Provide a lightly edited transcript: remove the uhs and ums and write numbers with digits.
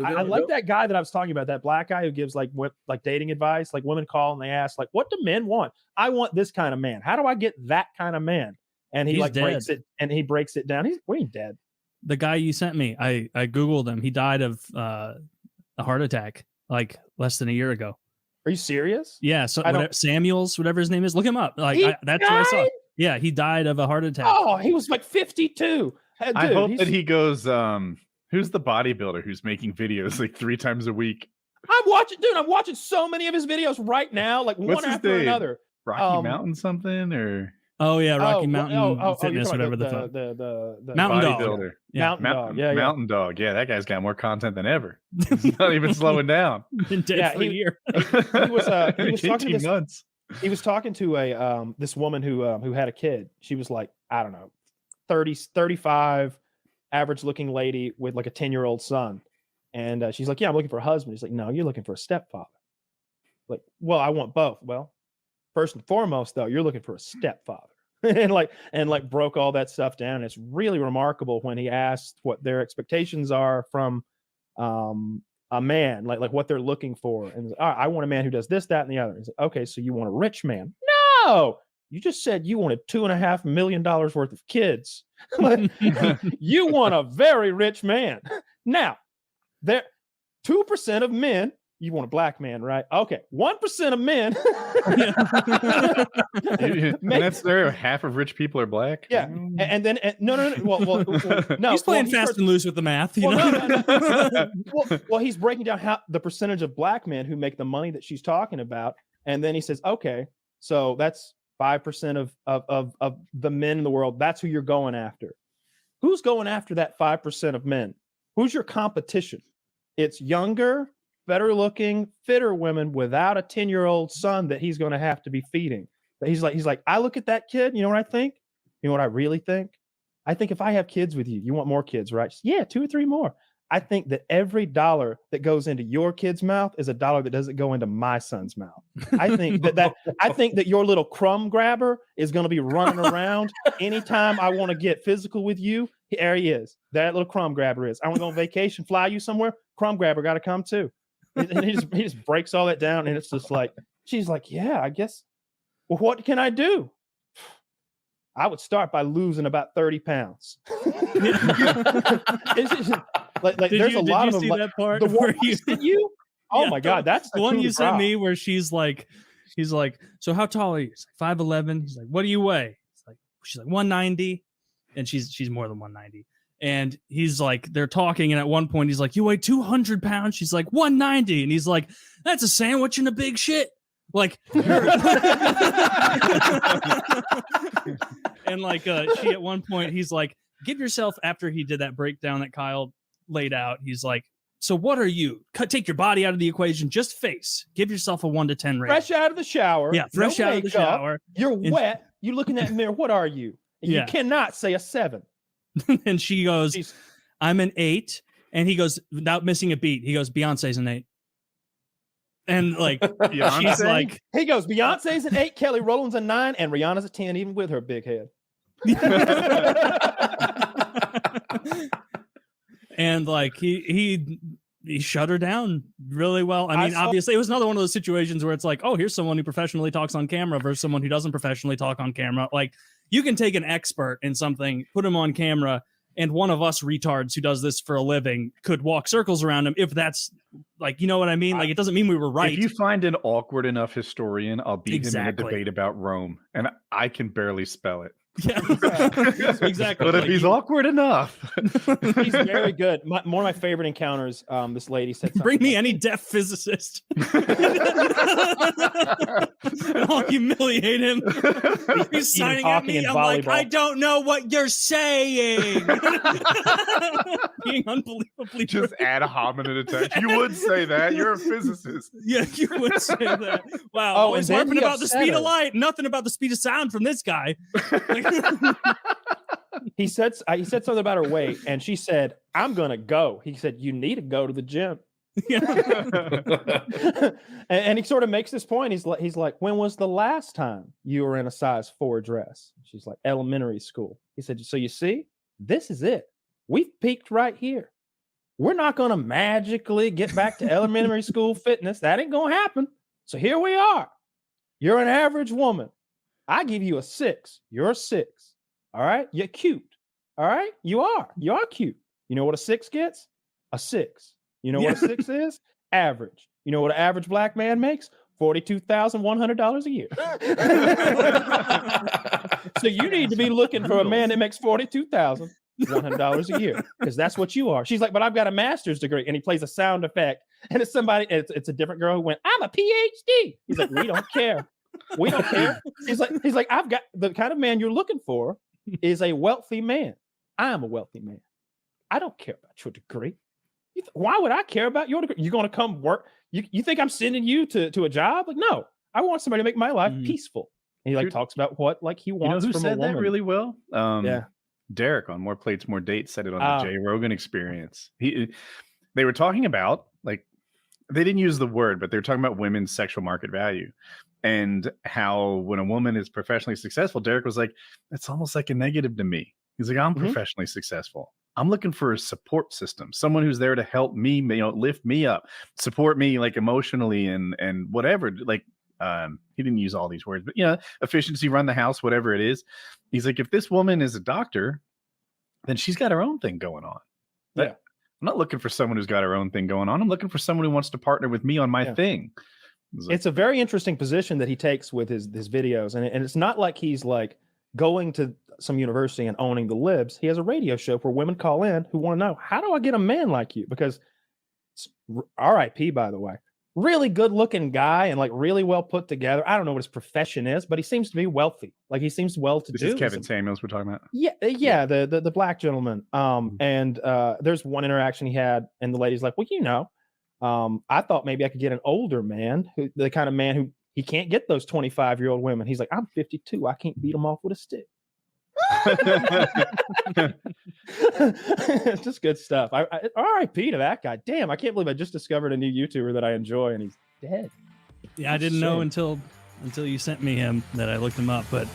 I like that guy that I was talking about, that black guy who gives like dating advice. Like women call and they ask like, what do men want? I want this kind of man. How do I get that kind of man? And he breaks it down. He's dead. The guy you sent me, I Googled him. He died of a heart attack like less than a year ago. Are you serious? Yeah. So Samuels, whatever his name is, look him up. Like that's died? what I saw. Yeah, he died of a heart attack. Oh, he was like 52. Dude, I hope that he goes. Who's the bodybuilder who's making videos like 3 times a week? I'm watching so many of his videos right now, like one after another. Rocky Mountain something or Rocky Mountain Fitness, whatever the Mountain Dog. Yeah. Mountain Dog. Yeah, that guy's got more content than ever. He's not even slowing down. Been dead for a year. He was talking to months. He was talking to this woman who had a kid. She was like, I don't know, 30, 35, average looking lady with like a 10-year-old son. And she's like, yeah, I'm looking for a husband. He's like, no, you're looking for a stepfather. Like, well, I want both. Well, first and foremost, though, you're looking for a stepfather. and broke all that stuff down. It's really remarkable when he asked what their expectations are from a man, like what they're looking for. And I want a man who does this, that, and the other. He's like, okay, so you want a rich man? No, you just said you wanted $2.5 million worth of kids. You want a very rich man. Now, 2% of men. You want a black man, right? Okay, 1% of men. And that's there. Half of rich people are black. Yeah, and then no. Well, no. He's playing fast and loose with the math. Well, he's breaking down how the percentage of black men who make the money that she's talking about, and then he says, okay, so that's 5% of the men in the world. That's who you're going after. Who's going after that 5% of men? Who's your competition? It's younger, better looking, fitter women without a 10-year-old son that he's going to have to be feeding. But he's like, I look at that kid. You know what I think? You know what I really think? I think if I have kids with you, you want more kids, right? Yeah, 2 or 3 more. I think that every dollar that goes into your kid's mouth is a dollar that doesn't go into my son's mouth. I think I think that your little crumb grabber is going to be running around anytime I want to get physical with you. There he is. That little crumb grabber is. I want to go on vacation, fly you somewhere. Crumb grabber got to come too. And he just breaks all that down, and it's just like, she's like, yeah, I guess. Well, what can I do? I would start by losing about 30 pounds. It's just, there's a lot of them. That part the one you? Oh my God, that's the one you sent me where he's like, so how tall are you? He's like 5'11". He's like, what do you weigh? She's like 190, and she's more than 190. And he's like, they're talking, and at one point he's like, you weigh 200 pounds. She's like 190, and he's like, that's a sandwich and a big shit. Like, and like she at one point he's like, give yourself, after he did that breakdown that Kyle laid out, he's like, so what are you? Take your body out of the equation, just face. Give yourself a 1 to 10 rating. Fresh out of the shower. Yeah, fresh out of the shower. You're wet. You look in that mirror. What are you? You cannot say a 7. And she goes, I'm an 8. And he goes, without missing a beat, he goes, Beyonce's an 8. And like, she's like, he goes, Beyonce's an 8, Kelly Rowland's a 9, and Rihanna's a 10, even with her big head. And like, he shut her down really well. I mean, obviously, it was another one of those situations where it's like, oh, here's someone who professionally talks on camera versus someone who doesn't professionally talk on camera. Like, you can take an expert in something, put him on camera, and one of us retards who does this for a living could walk circles around him if that's like, you know what I mean? Like, it doesn't mean we were right. If you find an awkward enough historian, I'll beat him in a debate about Rome, and I can barely spell it. Yeah, exactly. But if he's awkward enough, he's very good. One of my favorite encounters. This lady said, "Bring me any deaf physicist, and I'll humiliate him." He's signing at me. I'm like, I don't know what you're saying. Being unbelievably just ad hominem attack. You would say that. You're a physicist. Yeah, you would say that. Wow. Always harping about the speed of light. Nothing about the speed of sound from this guy. He said something about her weight, and she said, I'm gonna go. He said, you need to go to the gym. and he sort of makes this point. He's like, when was the last time you were in a size 4 dress? She's like, elementary school. He said, so you see, this is it. We've peaked right here. we're not going to magically get back to elementary school fitness. That ain't going to happen. So here we are. You're an average woman. I give you a 6. You're a 6. All right. You're cute. All right. You are cute. You know what a 6 gets? A 6. You know what a 6 is? Average. You know what an average black man makes? $42,100 a year. So you need to be looking for a man that makes $42,100 a year, because that's what you are. She's like, but I've got a master's degree, and he plays a sound effect, and it's somebody. It's a different girl who went, I'm a PhD. He's like, we don't care. We don't care. He's like, I've got the kind of man you're looking for is a wealthy man. I am a wealthy man. I don't care about your degree. Why would I care about your degree? You're going to come work. You think I'm sending you to a job? Like, no, I want somebody to make my life peaceful. And he talks about what he wants. You know who from said a woman. that really well? Yeah, Derek on More Plates, More Dates said it on the Jay Rogan Experience. They were talking about, like, they didn't use the word, but they were talking about women's sexual market value and how when a woman is professionally successful, Derek was like, it's almost like a negative to me. He's like, I'm professionally successful. I'm looking for a support system, someone who's there to help me, lift me up, support me like emotionally and whatever. Like, he didn't use all these words, but efficiency, run the house, whatever it is. He's like, if this woman is a doctor, then she's got her own thing going on. Yeah. I'm not looking for someone who's got her own thing going on. I'm looking for someone who wants to partner with me on my thing. It's a very interesting position that he takes with his videos. And it's not like he's like going to some university and owning the libs. He has a radio show where women call in who want to know, how do I get a man like you? Because RIP, by the way, really good looking guy and like really well put together. I don't know what his profession is, but he seems to be wealthy. Like he seems well to do. This is Kevin Samuels we're talking about. Yeah. The black gentleman. And there's one interaction he had and the lady's like, well, I thought maybe I could get an older man, the kind of man who he can't get those 25-year-old women. He's like, I'm 52. I can't beat them off with a stick. It's just good stuff. RIP to that guy. Damn, I can't believe I just discovered a new YouTuber that I enjoy and he's dead. Yeah, I didn't know until you sent me him that I looked him up, but